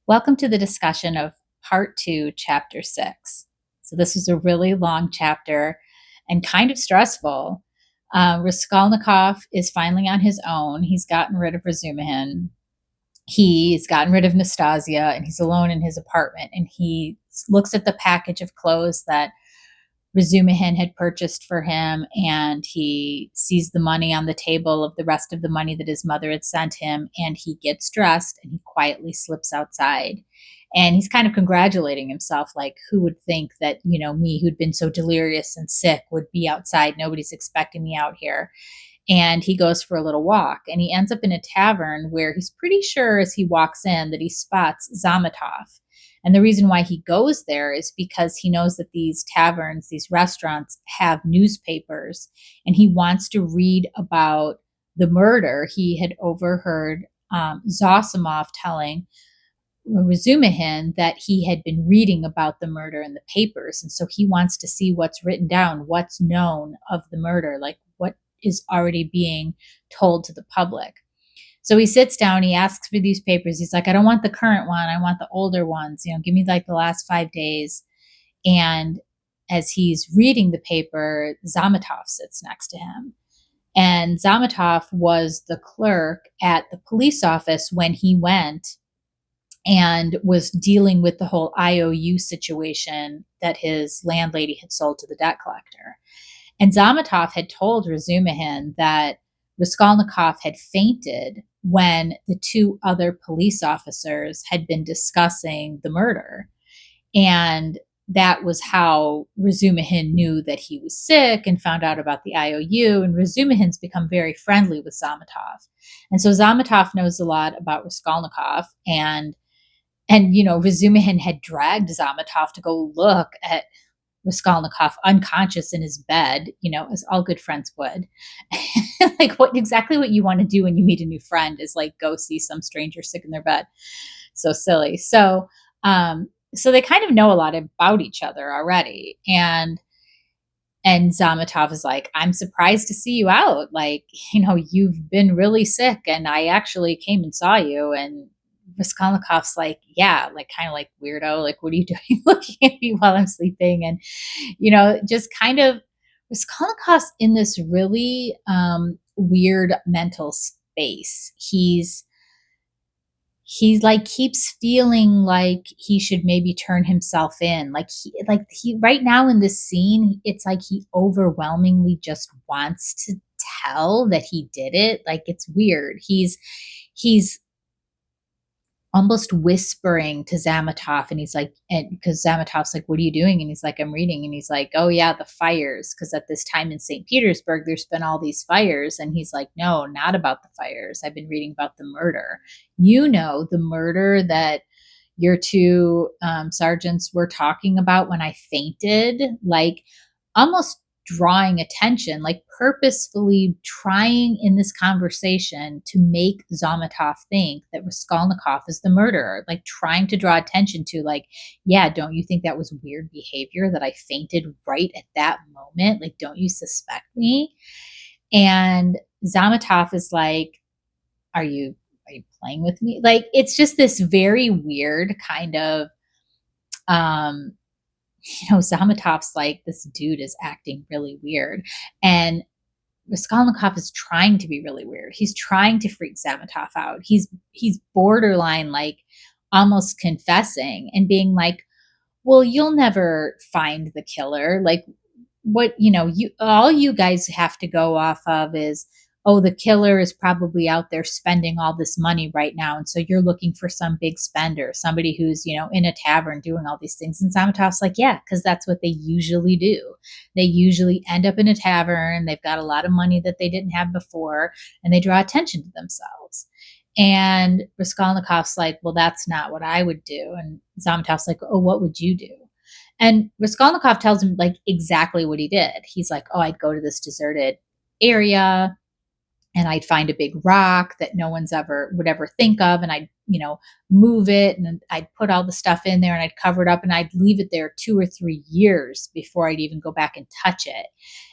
Welcome to the discussion of Part 2, Chapter 6. So, this was a really long chapter and kind of stressful. Raskolnikov is finally on his own. He's gotten rid of Razumihin. He's gotten rid of Nastasia, and he's alone in his apartment. And he looks at the package of clothes that Razumihin had purchased for him, and he sees the money on the table of the rest of the money that his mother had sent him, and he gets dressed and he quietly slips outside. And he's kind of congratulating himself, like, who would think that, me who'd been so delirious and sick would be outside? Nobody's expecting me out here. And he goes for a little walk, and he ends up in a tavern where he's pretty sure as he walks in that he spots Zametov. And the reason why he goes there is because he knows that these taverns, these restaurants have newspapers, and he wants to read about the murder. He had overheard Zosimov telling Razumihin that he had been reading about the murder in the papers. And so he wants to see what's written down, what's known of the murder, like what is already being told to the public. So he sits down, he asks for these papers. He's like, I don't want the current one. I want the older ones. Give me like the last 5 days. And as he's reading the paper, Zametov sits next to him. And Zametov was the clerk at the police office when he went and was dealing with the whole IOU situation that his landlady had sold to the debt collector. And Zametov had told Razumihin that Raskolnikov had fainted when the two other police officers had been discussing the murder. And that was how Razumihin knew that he was sick and found out about the IOU. And Razumihin's become very friendly with Zametov. And so Zametov knows a lot about Raskolnikov. And Razumihin had dragged Zametov to go look at Raskolnikov unconscious in his bed, as all good friends would. Like exactly what you want to do when you meet a new friend is like go see some stranger sick in their bed. So silly. So they kind of know a lot about each other already. And Zametov is like, I'm surprised to see you out. Like, you've been really sick and I actually came and saw you. And Raskolnikov's like, yeah, like kind of like weirdo. Like, what are you doing looking at me while I'm sleeping? And, just kind of Raskolnikov's in this really weird mental space. He like keeps feeling like he should maybe turn himself in. He right now in this scene, it's like he overwhelmingly just wants to tell that he did it. Like it's weird. He's almost whispering to Zametov, and he's like, and because Zamatov's like, what are you doing? And he's like, I'm reading. And he's like, oh yeah, the fires. Because at this time in St. Petersburg, there's been all these fires. And he's like, no, not about the fires. I've been reading about the murder. The murder that your two sergeants were talking about when I fainted, like almost drawing attention, like purposefully trying in this conversation to make Zametov think that Raskolnikov is the murderer, like trying to draw attention to, like, yeah, don't you think that was weird behavior that I fainted right at that moment? Like, don't you suspect me? And Zametov is like, are you playing with me? Like, it's just this very weird kind of Zamatov's like, this dude is acting really weird. And Raskolnikov is trying to be really weird. He's trying to freak Zametov out. He's borderline like almost confessing and being like, well, you'll never find the killer. Like what, all you guys have to go off of is, oh, the killer is probably out there spending all this money right now. And so you're looking for some big spender, somebody who's, in a tavern doing all these things. And Zamatov's like, yeah, because that's what they usually do. They usually end up in a tavern. They've got a lot of money that they didn't have before, and they draw attention to themselves. And Raskolnikov's like, well, that's not what I would do. And Zamatov's like, oh, what would you do? And Raskolnikov tells him like exactly what he did. He's like, oh, I'd go to this deserted area and I'd find a big rock that no one's would ever think of. And I'd, move it and I'd put all the stuff in there and I'd cover it up and I'd leave it there 2 or 3 years before I'd even go back and touch it.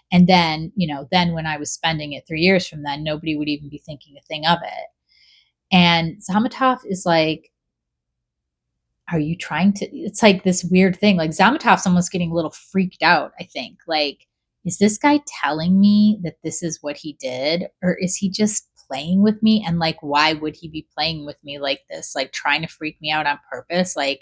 And then, then when I was spending it 3 years from then, nobody would even be thinking a thing of it. And Zametov is like, are you trying to, it's like this weird thing. Like Zamatov's almost getting a little freaked out, I think. Like, is this guy telling me that this is what he did? Or is he just playing with me? And like, why would he be playing with me like this? Like trying to freak me out on purpose? Like,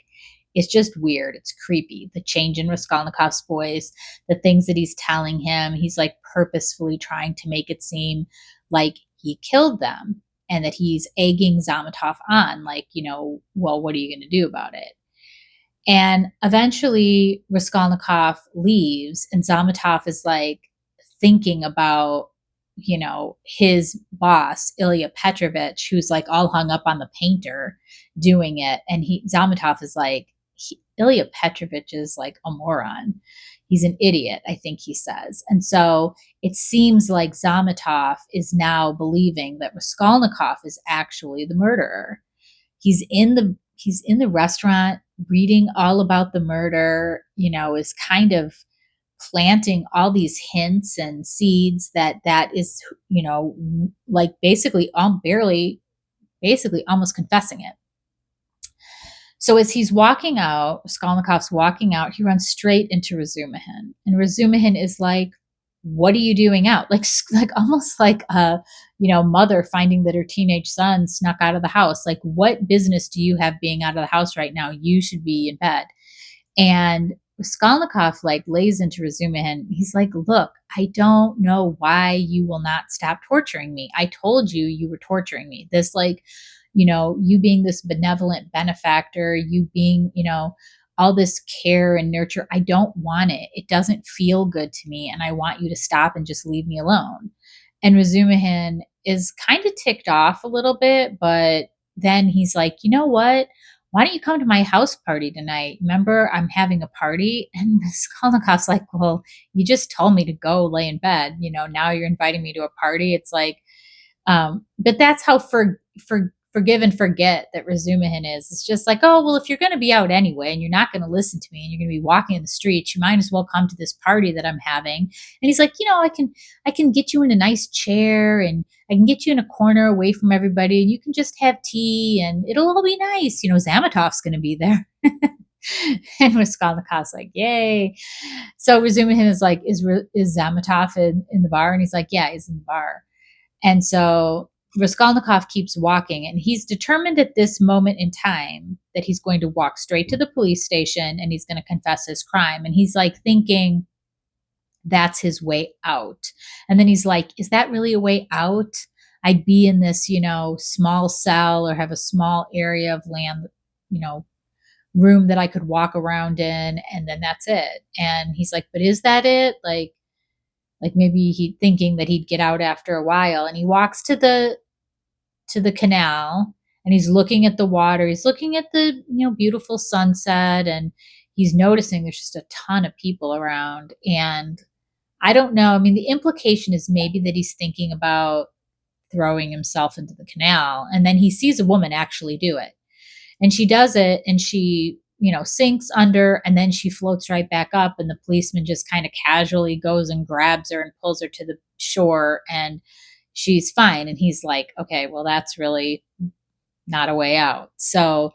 it's just weird. It's creepy. The change in Raskolnikov's voice, the things that he's telling him, he's like purposefully trying to make it seem like he killed them and that he's egging Zametov on, like, well, what are you going to do about it? And eventually Raskolnikov leaves, and Zametov is like thinking about, his boss, Ilya Petrovich, who's like all hung up on the painter doing it. And Zametov is like, Ilya Petrovich is like a moron. He's an idiot, I think he says. And so it seems like Zametov is now believing that Raskolnikov is actually the murderer. He's in the restaurant reading all about the murder, is kind of planting all these hints and seeds that is, like basically basically almost confessing it. So as he's walking out, Raskolnikov's walking out, he runs straight into Razumihin. And Razumihin is like, what are you doing out? Like almost like a, mother finding that her teenage son snuck out of the house. Like, what business do you have being out of the house right now? You should be in bed. And Raskolnikov like lays into Razumihin. He's like, look, I don't know why you will not stop torturing me. I told you were torturing me. This like, you being this benevolent benefactor, you being, all this care and nurture. I don't want it. It doesn't feel good to me. And I want you to stop and just leave me alone. And Razumihin is kind of ticked off a little bit, but then he's like, you know what? Why don't you come to my house party tonight? Remember, I'm having a party. And Raskolnikov's like, well, you just told me to go lay in bed. Now you're inviting me to a party. It's like, but that's how forgive and forget that Razumihin is. It's just like, oh, well, if you're going to be out anyway and you're not going to listen to me and you're going to be walking in the streets, you might as well come to this party that I'm having. And he's like, I can get you in a nice chair and I can get you in a corner away from everybody and you can just have tea and it'll all be nice. Zamatov's going to be there. And Raskolnikov's like, yay. So Razumihin is like, is Zametov in the bar? And he's like, yeah, he's in the bar. And so Raskolnikov keeps walking, and he's determined at this moment in time that he's going to walk straight to the police station and he's going to confess his crime. And he's like thinking that's his way out. And then he's like, is that really a way out? I'd be in this, small cell or have a small area of land, room that I could walk around in, and then that's it. And he's like, but is that it? Like maybe he thinking that he'd get out after a while. And he walks to the canal and he's looking at the water. He's looking at the, beautiful sunset, and he's noticing there's just a ton of people around. And I don't know. I mean, the implication is maybe that he's thinking about throwing himself into the canal. And then he sees a woman actually do it. And she does it and she, sinks under, and then she floats right back up. And the policeman just kind of casually goes and grabs her and pulls her to the shore, and she's fine. And he's like, okay, well, that's really not a way out. So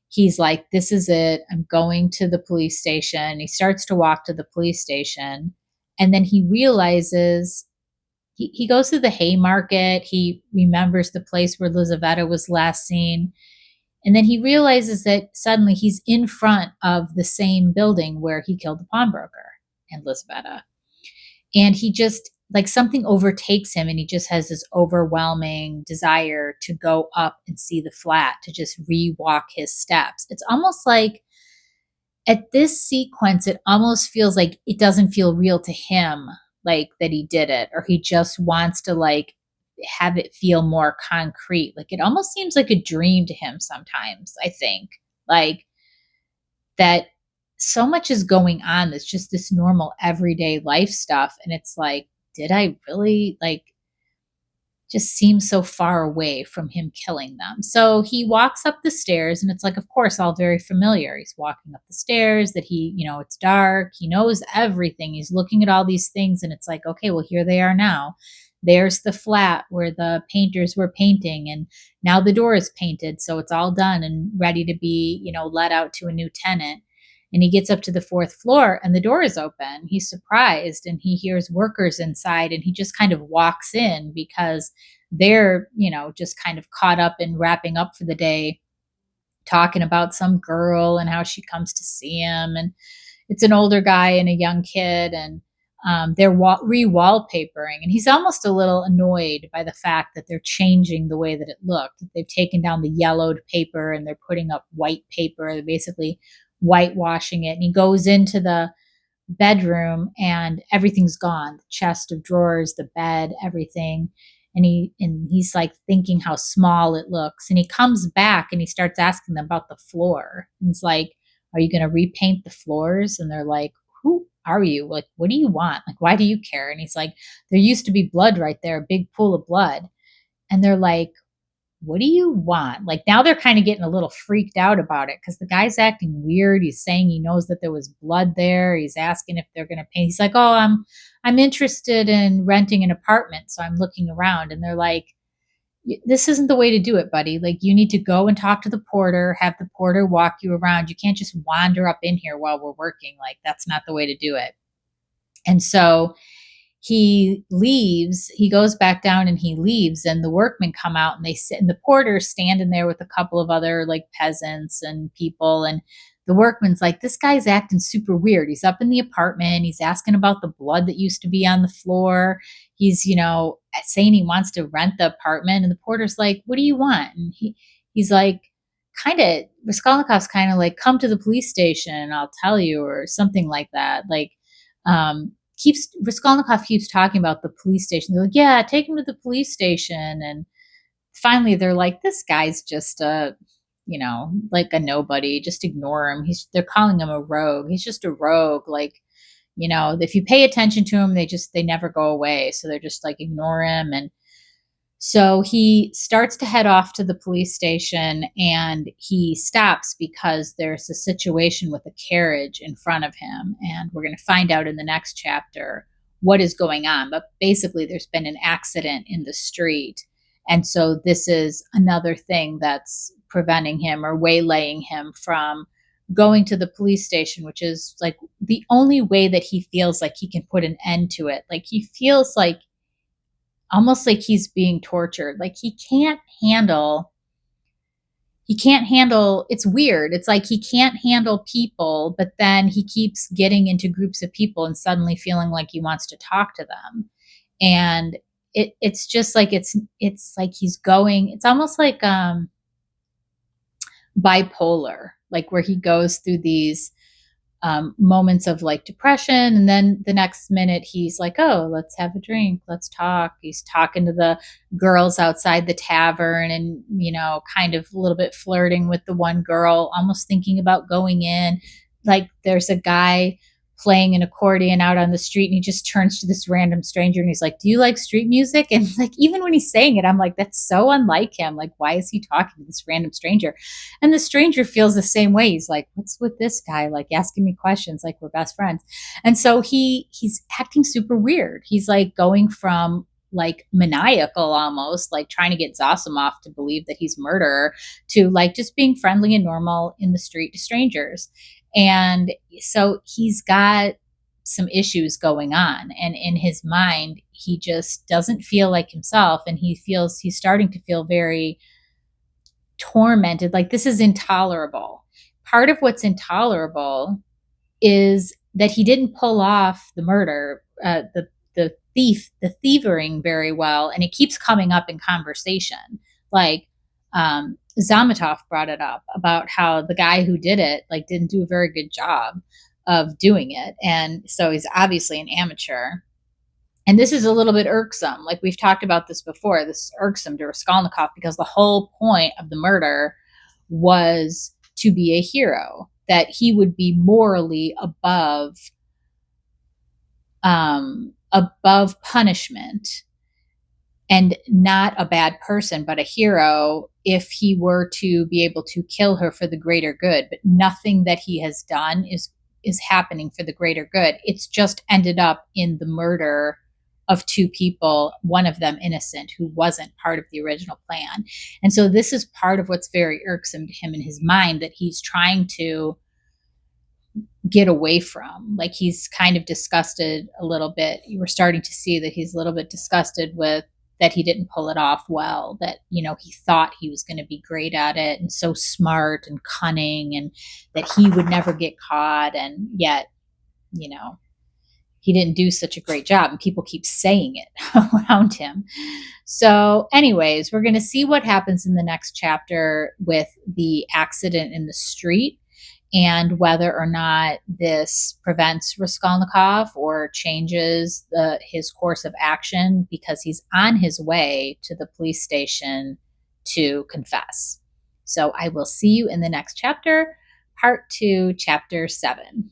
he's like, this is it. I'm going to the police station. He starts to walk to the police station. And then he realizes he goes to the Haymarket. He remembers the place where Lizaveta was last seen. And then he realizes that suddenly he's in front of the same building where he killed the pawnbroker and Lizaveta. And he just, like, something overtakes him, and he just has this overwhelming desire to go up and see the flat, to just re-walk his steps. It's almost like at this sequence, it almost feels like it doesn't feel real to him, like that he did it, or he just wants to like have it feel more concrete. Like it almost seems like a dream to him sometimes, I think. Like that so much is going on that's just this normal everyday life stuff. And it's like, did I really, like, just seems so far away from him killing them. So he walks up the stairs, and it's like, of course, all very familiar. He's walking up the stairs, that he, it's dark. He knows everything. He's looking at all these things, and it's like, okay, well, here they are now. there's the flat where the painters were painting, and now the door is painted, so it's all done and ready to be, let out to a new tenant. And he gets up to the fourth floor and the door is open. He's surprised and he hears workers inside, and he just kind of walks in because they're, just kind of caught up in wrapping up for the day, talking about some girl and how she comes to see him. And it's an older guy and a young kid, and they're re-wallpapering, and he's almost a little annoyed by the fact that they're changing the way that it looked. They've taken down the yellowed paper and they're putting up white paper. They're basically whitewashing it. And he goes into the bedroom and everything's gone. The chest of drawers, the bed, everything. And he's like thinking how small it looks. And he comes back and he starts asking them about the floor. And it's like, are you going to repaint the floors? And they're like, who are you? Like, what do you want? Like, why do you care? And he's like, there used to be blood right there, a big pool of blood. And they're like, what do you want? Like, now they're kind of getting a little freaked out about it because the guy's acting weird. He's saying he knows that there was blood there. He's asking if they're going to pay. He's like, oh, I'm interested in renting an apartment, so I'm looking around. And they're like, this isn't the way to do it, buddy. Like, you need to go and talk to the porter, have the porter walk you around. You can't just wander up in here while we're working. Like, that's not the way to do it. And so he leaves, he goes back down and he leaves, and the workmen come out and they sit, and the porter's standing there with a couple of other like peasants and people. And the workman's like, this guy's acting super weird. He's up in the apartment. He's asking about the blood that used to be on the floor. He's, saying he wants to rent the apartment. And the porter's like, what do you want? And he's like, Raskolnikov's kind of like, come to the police station and I'll tell you, or something like that. Like, Raskolnikov keeps talking about the police station. They're like, yeah, take him to the police station. And finally they're like, this guy's just like a nobody. Just ignore him. They're calling him a rogue. He's just a rogue. Like, if you pay attention to him, they never go away. So they're just like, ignore him. And so he starts to head off to the police station, and he stops because there's a situation with a carriage in front of him. And we're going to find out in the next chapter what is going on. But basically, there's been an accident in the street. And so this is another thing that's preventing him or waylaying him from going to the police station, which is like the only way that he feels like he can put an end to it. Like, he feels like almost like he's being tortured. Like, he can't handle, it's weird. It's like he can't handle people, but then he keeps getting into groups of people and suddenly feeling like he wants to talk to them. And it's just like, it's like he's going, it's almost like bipolar, like where he goes through these moments of like depression, and then the next minute he's like, oh, let's have a drink, let's talk. He's talking to the girls outside the tavern, and kind of a little bit flirting with the one girl, almost thinking about going in. Like, there's a guy playing an accordion out on the street, and he just turns to this random stranger and he's like, do you like street music? And like, even when he's saying it, I'm like, that's so unlike him. Like, why is he talking to this random stranger? And the stranger feels the same way. He's like, what's with this guy, like asking me questions like we're best friends? And so he's acting super weird. He's like going from like maniacal, almost like trying to get Zasimov to believe that he's a murderer, to like just being friendly and normal in the street to strangers. And so he's got some issues going on, and in his mind he just doesn't feel like himself, and he's starting to feel very tormented. Like, this is intolerable. Part of what's intolerable is that he didn't pull off the murder, the thieving very well, and it keeps coming up in conversation. Like, Zametov brought it up about how the guy who did it like didn't do a very good job of doing it, and so he's obviously an amateur. And this is a little bit irksome. Like, we've talked about this before. This is irksome to Raskolnikov because the whole point of the murder was to be a hero, that he would be morally above punishment and not a bad person, but a hero if he were to be able to kill her for the greater good. But nothing that he has done is happening for the greater good. It's just ended up in the murder of two people, one of them innocent, who wasn't part of the original plan. And so this is part of what's very irksome to him in his mind, that he's trying to get away from. Like, he's kind of disgusted a little bit. You were starting to see that he's a little bit disgusted with that he didn't pull it off well, that, he thought he was going to be great at it and so smart and cunning, and that he would never get caught. And yet, he didn't do such a great job, and people keep saying it around him. So anyways, we're going to see what happens in the next chapter with the accident in the street, and whether or not this prevents Raskolnikov or changes his course of action, because he's on his way to the police station to confess. So I will see you in the next chapter, part 2, chapter 7.